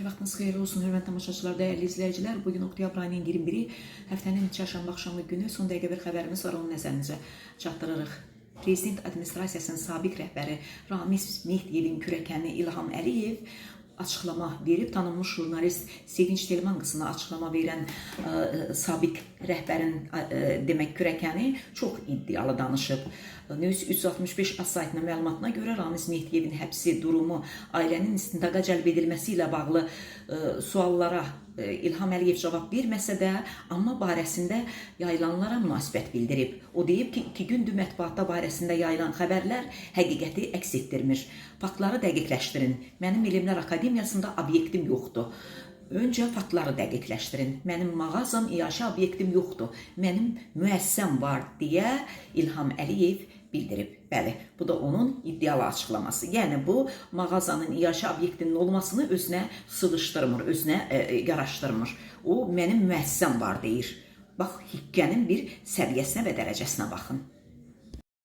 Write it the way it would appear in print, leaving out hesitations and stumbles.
Hər vaxtınız xeyirli olsun, hörmətli tamaşaçılar, dəyərli izləyicilər. Bugün oktyabr ayının 21-i, həftənin çərşənbə axşamı günü son dəqiqə bir xəbərimiz var, onu nəzərinizə çatdırırıq. Prezident administrasiyasının sabiq rəhbəri Ramiz Mehdiyevin kürəkəni İlham Əliyev açıqlama verib. Tanınmış jurnalist Sevinç Telman qızına açıqlama verən sabiq rəhbərin demək kürəkəni çox iddialı danışıb. News 365 AS saytının məlumatına görə Ramiz Mehdiyevin həbsi durumu ailənin istintaqa cəlb edilməsi ilə bağlı suallara İlham Əliyev cavab verməsə də, amma barəsində yayılanlara münasibət bildirib. O deyib ki, 2 gündür mətbuatda barəsində yayılan xəbərlər həqiqəti əks etdirmir. Faktları dəqiqləşdirin. Mənim Elmlər Akademiyasında obyektim yoxdur. Öncə faktları dəqiqləşdirin. Mənim mağazam, iaşə obyektim yoxdur. Mənim müəssisəm var deyə İlham Əliyev bildirib. Bəli, bu da onun iddialı açıqlaması. Yəni bu mağazanın, iaşə obyektinin olmasını özünə sığışdırmır, özünə yaraşdırmır. O mənim müəssisəm var deyir. Bax, hikkənin bir səviyyəsinə və dərəcəsinə baxın.